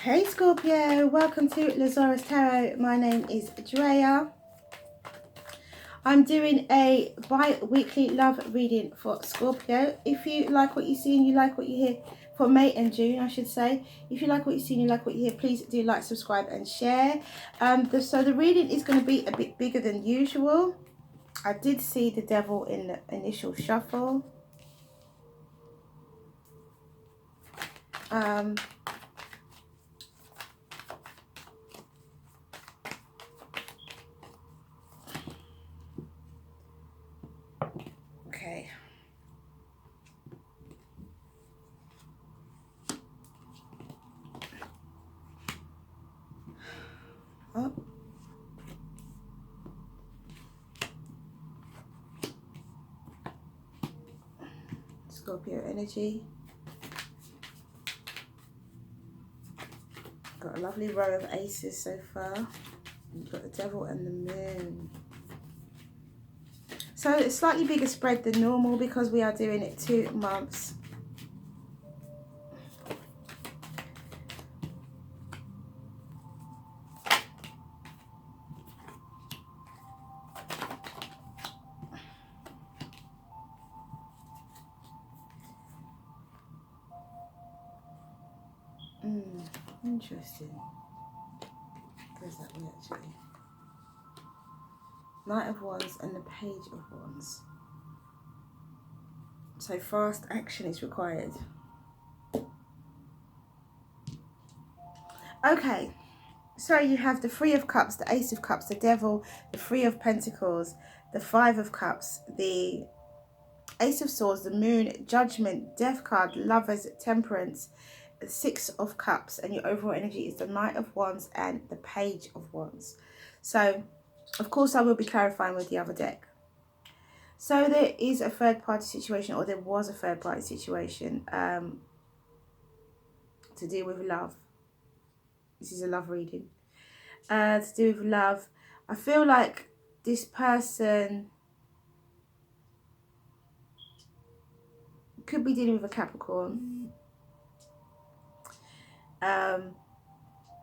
Hey Scorpio, welcome to Zarious Tarot. My name is Drea. I'm doing a bi-weekly love reading for Scorpio. If you like what you see and you like what you hear, for May and June I should say, if you like what you see and you like what you hear, please do like, subscribe and share. So the reading is going to be a bit bigger than usual. I did see the devil in the initial shuffle. Okay. Oh. Scorpio energy. Got a lovely row of aces so far. You've got the devil and the moon. So it's slightly bigger spread than normal because we are doing it 2 months. Interesting. Where's that one actually? Knight of Wands and the Page of Wands. So fast action is required. Okay, so you have the Three of Cups, the Ace of Cups, the Devil, the Three of Pentacles, the Five of Cups, the Ace of Swords, the Moon, Judgment, Death card, Lovers, Temperance, the Six of Cups, and your overall energy is the Knight of Wands and the Page of Wands. So, of course, I will be clarifying with the other deck. So there is a third party situation, or there was a third party situation to do with love. This is a love reading. To do with love. I feel like this person could be dealing with a Capricorn.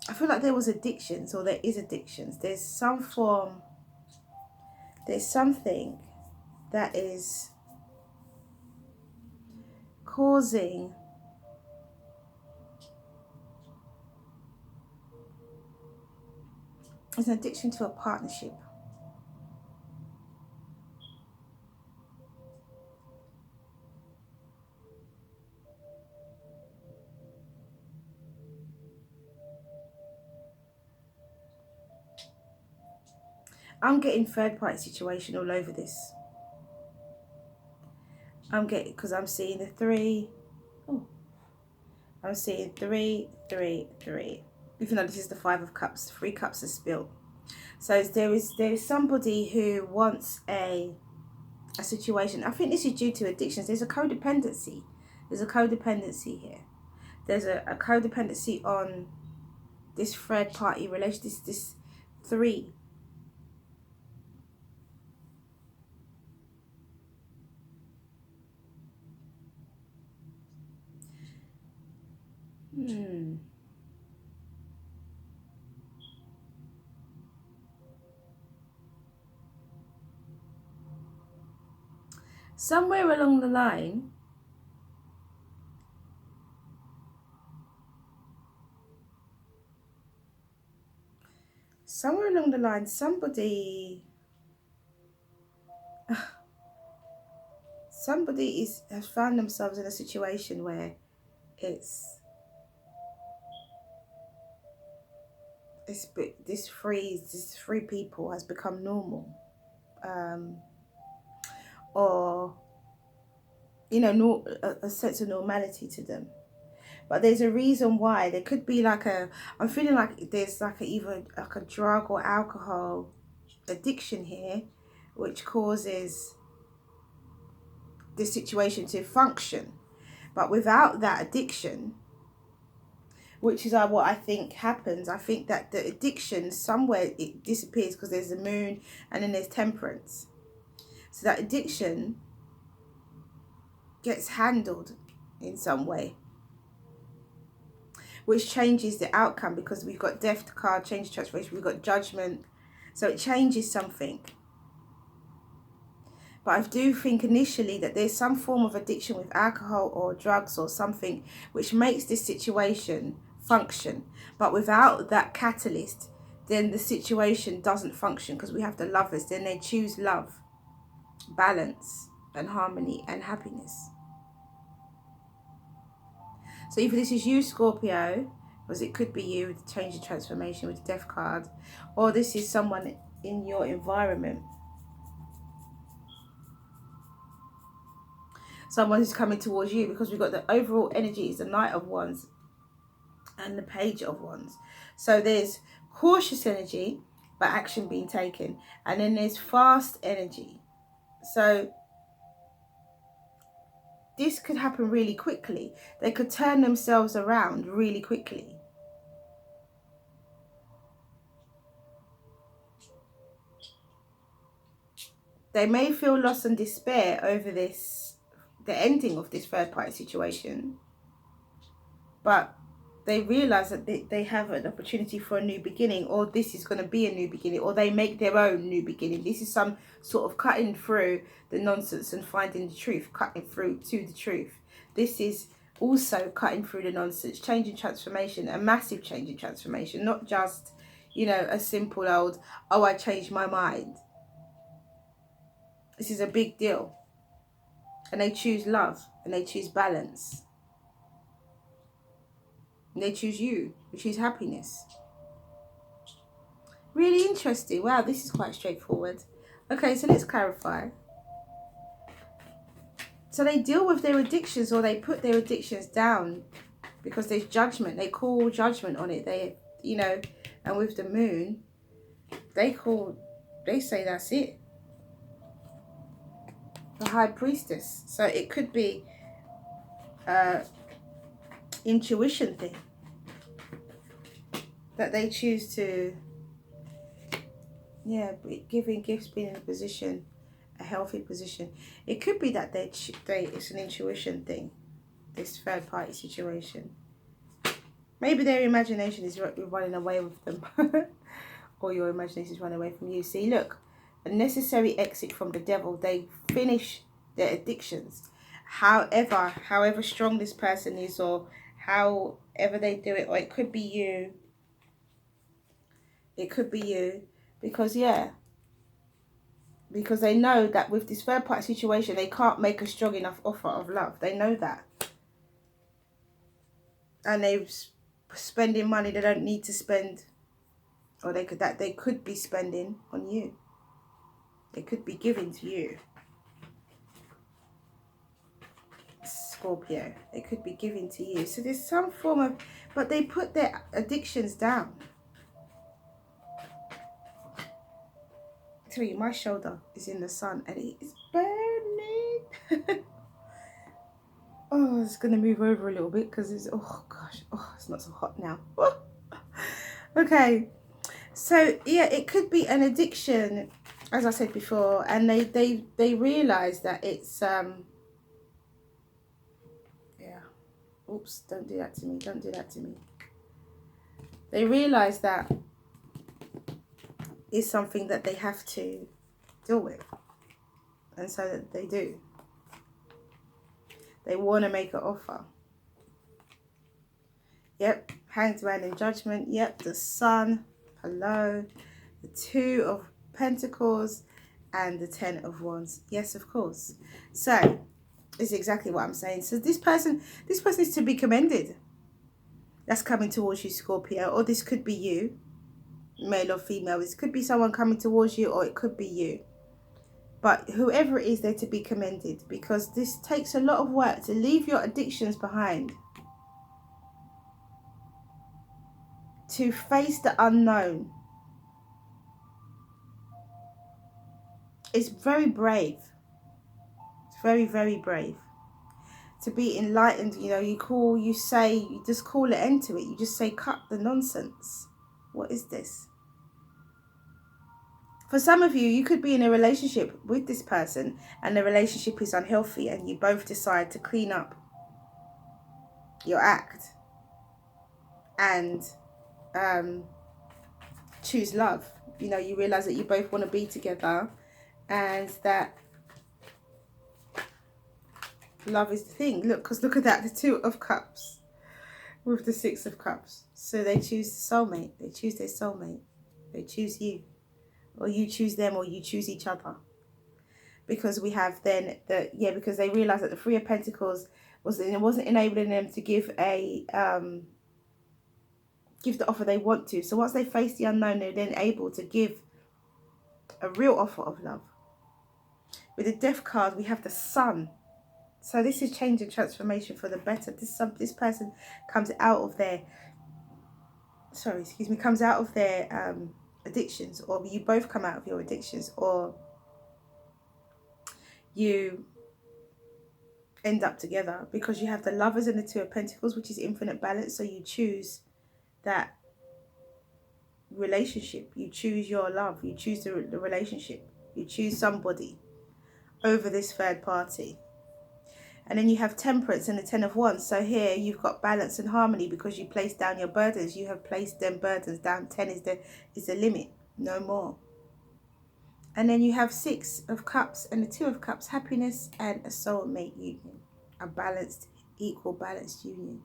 I feel like there was addictions, or there is addictions. There's some form, there's something that is causing it's an addiction to a partnership. I'm getting third party situation all over this. I'm getting, because I'm seeing the 3. Oh, I'm seeing 3, 3, 3. Even though this is the 5 of Cups, 3 cups are spilled. So there is somebody who wants a situation. I think this is due to addictions. There's a codependency. There's a codependency here. There's a codependency on this third party relation. This 3. Somewhere along the line, somebody has found themselves in a situation where this three people has become normal, or a sense of normality to them. But there's a reason why. There could be I'm feeling like there's either a drug or alcohol addiction here, which causes this situation to function. But without that addiction, which is what I think happens, I think that the addiction, somewhere it disappears, because there's the moon and then there's temperance. So that addiction gets handled in some way. which changes the outcome, because we've got death card, change transformation, we've got judgment. So it changes something. But I do think initially that there's some form of addiction with alcohol or drugs or something which makes this situation function. But without that catalyst, then the situation doesn't function, because we have the lovers. Then they choose love, balance and harmony and happiness. So either this is you, Scorpio, because it could be you with the change and transformation with the death card, or this is someone in your environment. Someone who's coming towards you, because we've got the overall energy is the Knight of Wands and the Page of Wands. So there's cautious energy, but action being taken. And then there's fast energy. So this could happen really quickly. They could turn themselves around really quickly. They may feel loss and despair over this, the ending of this third party situation, but they realize that they have an opportunity for a new beginning, or this is going to be a new beginning, or they make their own new beginning. This is some sort of cutting through the nonsense and finding the truth, cutting through to the truth. This is also cutting through the nonsense, change and transformation, a massive change and transformation, not just, you know, a simple old, oh, I changed my mind. This is a big deal. And they choose love and they choose balance. And they choose you. They choose happiness. Really interesting. Wow, this is quite straightforward. Okay, so let's clarify. So they deal with their addictions, or they put their addictions down because there's judgment. They call judgment on it. They, you know, and with the moon, they say that's it. The High Priestess. So it could be intuition thing that they choose to, yeah, giving gifts, being in a position, a healthy position. It could be that it's an intuition thing, this third party situation. Maybe their imagination is running away with them. Or your imagination is running away from you. See, look, a necessary exit from the devil. They finish their addictions. However strong this person is, or however they do it, or it could be you. It could be you, because yeah, because they know that with this third party situation, they can't make a strong enough offer of love. They know that. And they're spending money they don't need to spend, or they could be spending on you. They could be giving to you, Scorpio. They could be giving to you. So there's some form of, but they put their addictions down. I tell you, my shoulder is in the sun and it is burning. Oh, it's going to move over a little bit because it's, oh gosh, oh, it's not so hot now. Okay, so yeah, it could be an addiction, as I said before, and they realize that it's yeah, oops, don't do that to me, don't do that to me. They realize that it's something that they have to deal with, and so that they do. They want to make an offer. Yep, Hanged Man in Judgment. Yep, the Sun. Hello. The Two of Pentacles and the Ten of Wands. Yes, of course. So, this is exactly what I'm saying. So this person is to be commended. That's coming towards you, Scorpio. Or this could be you, male or female. This could be someone coming towards you, or it could be you. But whoever it is, they're to be commended, because this takes a lot of work to leave your addictions behind, to face the unknown. It's very brave. It's very, very brave. To be enlightened, you know, you just call an end to it. You just say, cut the nonsense. What is this? For some of you, you could be in a relationship with this person and the relationship is unhealthy and you both decide to clean up your act. and choose love. You know, you realize that you both want to be together, and that love is the thing. Look, because look at that, the Two of Cups with the Six of Cups. So they choose the soulmate. They choose their soulmate. They choose you, or you choose them, or you choose each other. Because we have then the, yeah, because they realize that the Three of Pentacles wasn't enabling them to give a give the offer they want to. So once they face the unknown, they're then able to give a real offer of love. With the Death card, we have the Sun. So this is change and transformation for the better. This person comes out of their, comes out of their addictions, or you both come out of your addictions, or you end up together, because you have the Lovers and the Two of Pentacles, which is infinite balance. So you choose that relationship, you choose your love, you choose the relationship, you choose somebody over this third party. And then you have Temperance and the Ten of Wands. So here you've got balance and harmony, because you place down your burdens. You have placed them burdens down. 10 is the limit, no more. And then you have Six of Cups and the Two of Cups, happiness and a soulmate union, a balanced, equal balanced union.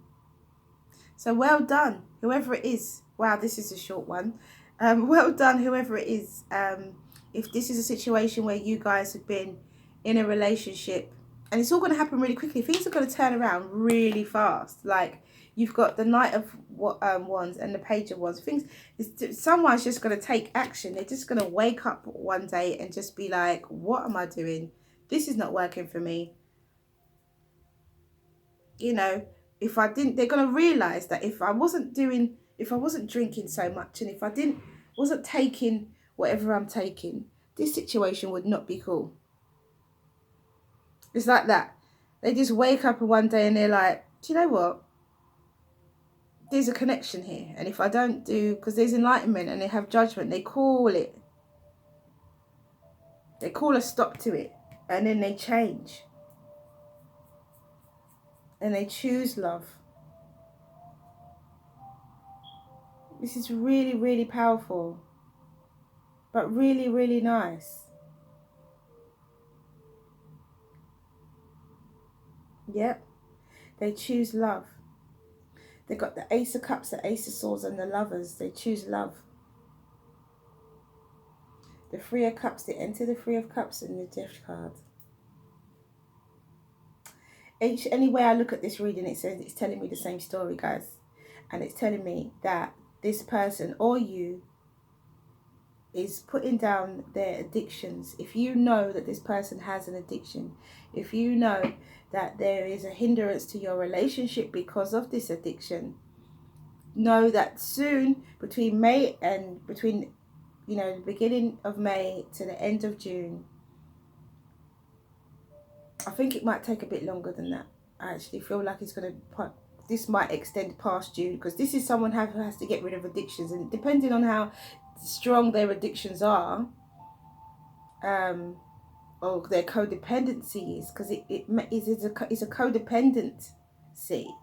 So well done, whoever it is. Wow, this is a short one. Well done, whoever it is. If this is a situation where you guys have been in a relationship, and it's all going to happen really quickly, things are going to turn around really fast. Like, you've got the Knight of Wands and the Page of Wands. Someone's just going to take action. They're just going to wake up one day and just be like, what am I doing? This is not working for me. You know, if I didn't, they're going to realize that if I wasn't drinking so much, and if I wasn't taking whatever I'm taking, this situation would not be cool. It's like that. They just wake up one day and they're like, do you know what? There's a connection here. And if I don't do, because there's enlightenment and they have judgment, they call a stop to it. And then they change. And they choose love. This is really, really powerful. But really, really nice. Yep. They choose love. They've got the Ace of Cups, the Ace of Swords, and the Lovers. They choose love. The Three of Cups, they enter the Three of Cups, and the Death card. Any way I look at this reading, it's telling me the same story, guys. And it's telling me that this person, or you, is putting down their addictions. If you know that this person has an addiction, if you know that there is a hindrance to your relationship because of this addiction, know that soon, between the beginning of May to the end of June, I think it might take a bit longer than that. I actually feel like this might extend past June, because this is someone who has to get rid of addictions, and depending on how strong their addictions are, or their codependency is, because it's a codependency,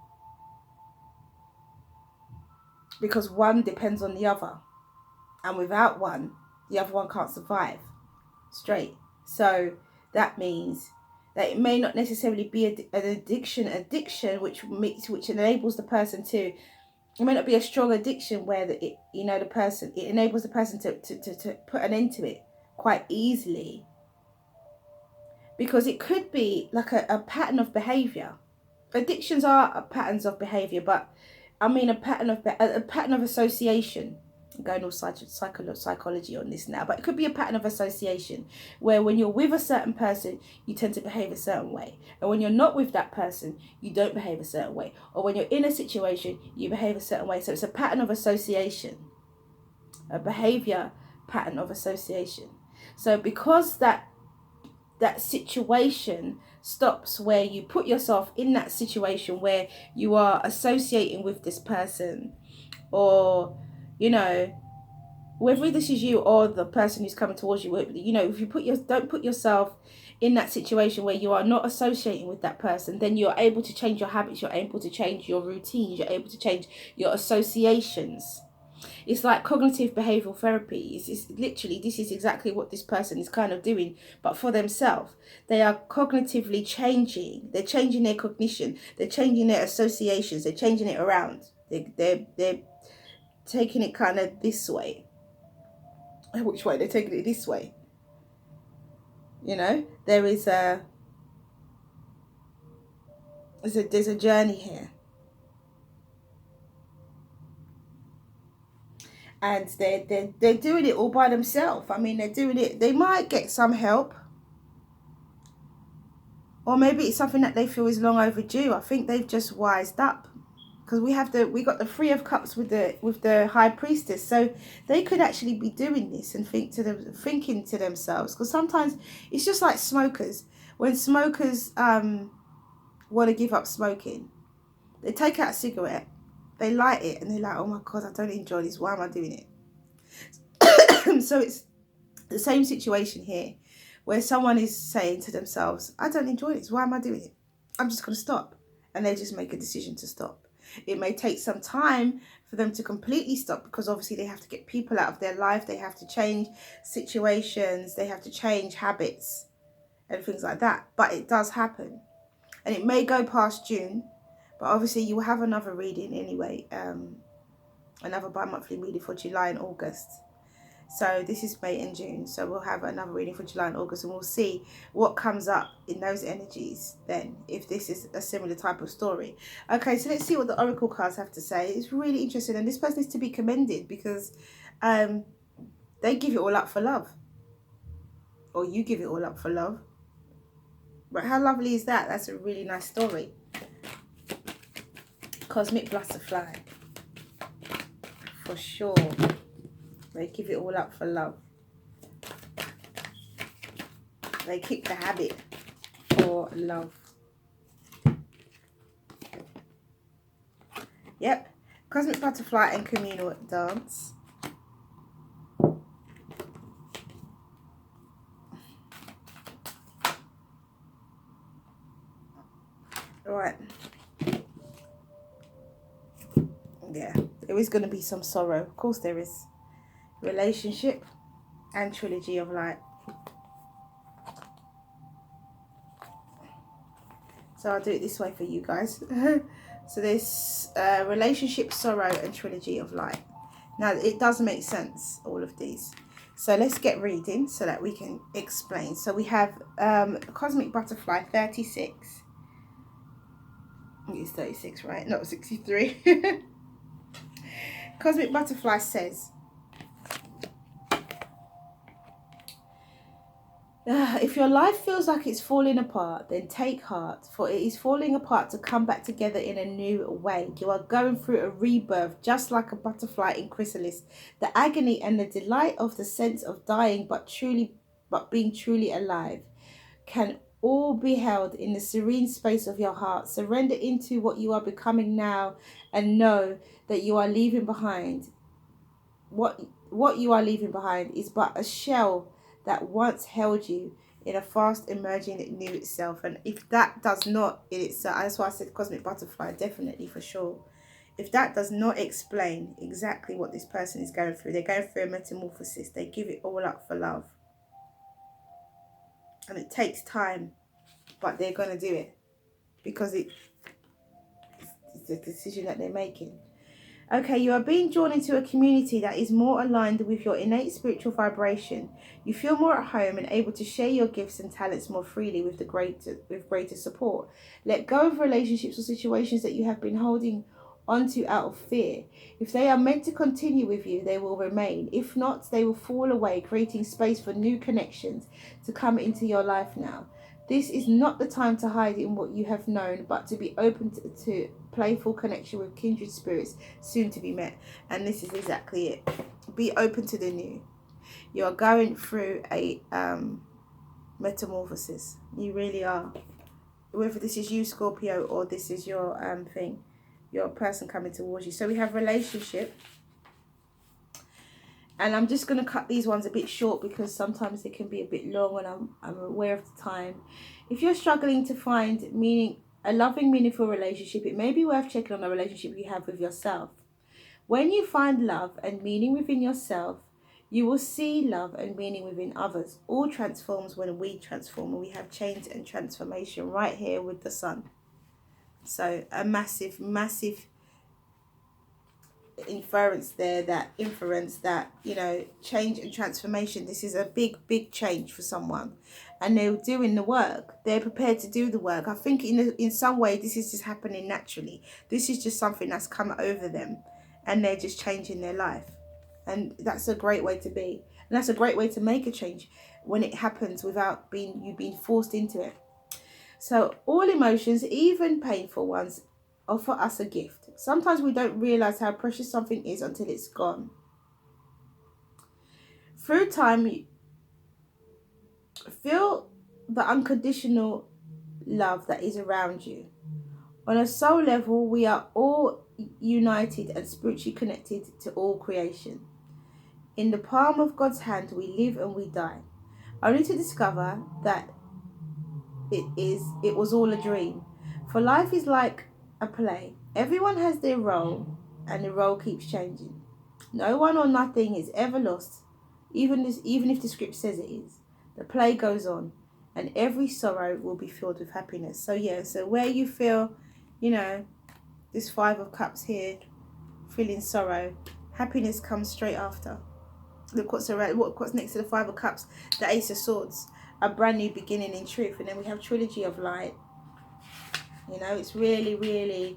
because one depends on the other, and without one, the other one can't survive straight. So that means that it may not necessarily be an addiction which enables the person to. It may not be a strong addiction where it enables the person to put an end to it quite easily, because it could be like a pattern of behavior. Addictions are patterns of behavior, but I mean a pattern of association. I'm going all psychology on this now, but it could be a pattern of association where when you're with a certain person, you tend to behave a certain way, and when you're not with that person, you don't behave a certain way, or when you're in a situation, you behave a certain way. So it's a pattern of association, a behavior pattern of association. So because that situation stops, where you put yourself in that situation where you are associating with this person, or whether this is you or the person who's coming towards you, if you don't put yourself in that situation where you are not associating with that person, then you're able to change your habits, you're able to change your routines, you're able to change your associations. It's like cognitive behavioral therapy. It's literally, this is exactly what this person is kind of doing, but for themselves. They are cognitively changing. They're changing their cognition. They're changing their associations. They're changing it around. They're taking it kind of this way. Which way? They're taking it this way. You know, there's a journey here. And they're doing it all by themselves. I mean, they're doing it. They might get some help, or maybe it's something that they feel is long overdue. I think they've just wised up, because we got the Three of Cups with the High Priestess, so they could actually be doing this and thinking to themselves. Because sometimes it's just like smokers. When smokers want to give up smoking, they take out a cigarette, they light it, and they're like, oh my God, I don't enjoy this. Why am I doing it? So it's the same situation here, where someone is saying to themselves, I don't enjoy this. Why am I doing it? I'm just going to stop. And they just make a decision to stop. It may take some time for them to completely stop, because obviously they have to get people out of their life. They have to change situations. They have to change habits and things like that. But it does happen. And it may go past June. But obviously you will have another reading anyway. Another bi-monthly reading for July and August. So this is May and June. So we'll have another reading for July and August, and we'll see what comes up in those energies then, if this is a similar type of story. Okay, so let's see what the Oracle cards have to say. It's really interesting, and this person is to be commended, because they give it all up for love. Or you give it all up for love. But how lovely is that? That's a really nice story. Cosmic Butterfly. For sure. They give it all up for love. They kick the habit for love. Yep. Cosmic Butterfly and Communal Dance. Right. Yeah. There is going to be some sorrow. Of course there is. Relationship and Trilogy of Light. So I'll do it this way for you guys. So there's relationship, sorrow, and Trilogy of Light. Now it does make sense, all of these. So let's get reading so that we can explain. So we have Cosmic Butterfly 36. I think it's 36, right? Not 63. Cosmic Butterfly says, if your life feels like it's falling apart, then take heart, for it is falling apart to come back together in a new way. You are going through a rebirth, just like a butterfly in chrysalis. The agony and the delight of the sense of dying but being truly alive can all be held in the serene space of your heart. Surrender into what you are becoming now, and know that you are leaving behind. What you are leaving behind is but a shell that once held you in a fast emerging new itself. And if that does not in itself, that's why I said Cosmic Butterfly, definitely, for sure. If that does not explain exactly what this person is going through, they're going through a metamorphosis. They give it all up for love. And it takes time, but they're going to do it, because it's the decision that they're making. Okay, you are being drawn into a community that is more aligned with your innate spiritual vibration. You feel more at home and able to share your gifts and talents more freely with greater support. Let go of relationships or situations that you have been holding onto out of fear. If they are meant to continue with you, they will remain. If not, they will fall away, creating space for new connections to come into your life now. This is not the time to hide in what you have known, but to be open to playful connection with kindred spirits soon to be met. And this is exactly it. Be open to the new. You are going through a metamorphosis. You really are. Whether this is you, Scorpio, or this is your your person coming towards you. So we have relationship. And I'm just going to cut these ones a bit short because sometimes they can be a bit long, and I'm aware of the time. If you're struggling to find a loving, meaningful relationship, it may be worth checking on the relationship you have with yourself. When you find love and meaning within yourself, you will see love and meaning within others. All transforms when we transform, and we have change and transformation right here with the sun. So a massive, massive inference that you know, change and transformation. This is a big change for someone, and they're doing the work. They're prepared to do the work. I think in some way this is just happening naturally. This is just something that's come over them, and they're just changing their life. And that's a great way to be, and that's a great way to make a change when it happens without you being forced into it. So all emotions, even painful ones, offer us a gift. Sometimes we don't realize how precious something is until it's gone. Through time, feel the unconditional love that is around you. On a soul level, we are all united and spiritually connected to all creation. In the palm of God's hand, we live and we die, only to discover that it was all a dream. For life is like a play. Everyone has their role, and the role keeps changing. No one or nothing is ever lost, even if the script says it is. The play goes on, and every sorrow will be filled with happiness. So yeah, so where you feel, you know, this 5 of Cups here, feeling sorrow, happiness comes straight after. Look what's next to the 5 of Cups, the Ace of Swords. A brand new beginning in truth. And then we have Trilogy of Light. You know, it's really, really,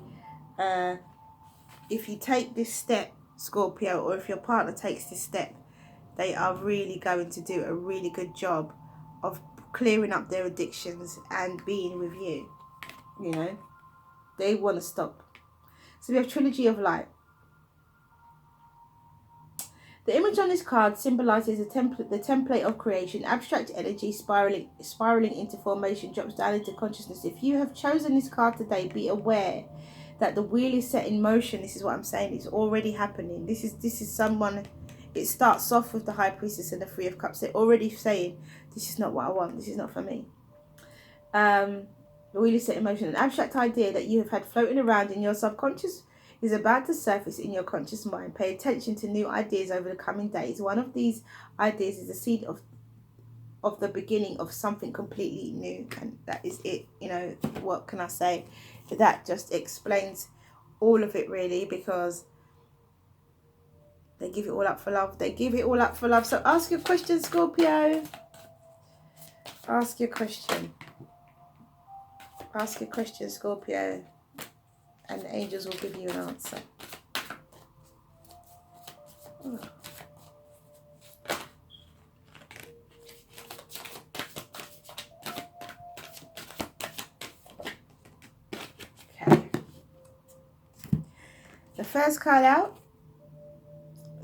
if you take this step, Scorpio, or if your partner takes this step, they are really going to do a really good job of clearing up their addictions and being with you. You know, they want to stop. So we have Trilogy of Light. The image on this card symbolizes the template of creation. Abstract energy spiraling into formation drops down into consciousness. If you have chosen this card today, be aware that the wheel is set in motion. This is what I'm saying. It's already happening. This is someone. It starts off with the High Priestess and the 3 of Cups. They're already saying, this is not what I want. This is not for me. The wheel is set in motion. An abstract idea that you have had floating around in your subconscious is about to surface in your conscious mind. Pay attention to new ideas over the coming days. One of these ideas is the seed of the beginning of something completely new, and that is it. You know, what can I say? That just explains all of it, really, because they give it all up for love. They give it all up for love. So ask your question, Scorpio. Ask your question. Ask your question, Scorpio. And the angels will give you an answer. Oh. Okay. The first card out,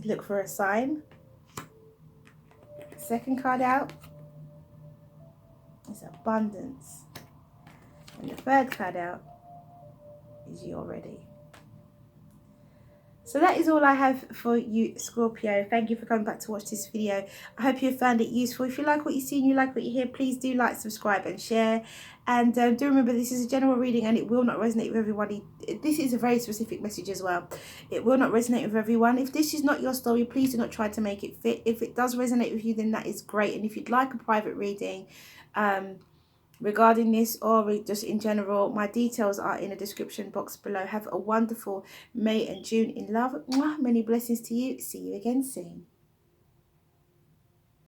look for a sign. The second card out is abundance. And the third card out is you're ready. So that is all I have for you, Scorpio. Thank you for coming back to watch this video. I hope you found it useful. If you like what you see and you like what you hear, please do like, subscribe and share. And do remember, this is a general reading and it will not resonate with everybody. This is a very specific message as well. It will not resonate with everyone. If this is not your story, please do not try to make it fit. If it does resonate with you, then that is great. And if you'd like a private reading, regarding this or just in general, my details are in the description box below. Have a wonderful May and June in love. Mwah. Many blessings to you. See you again soon.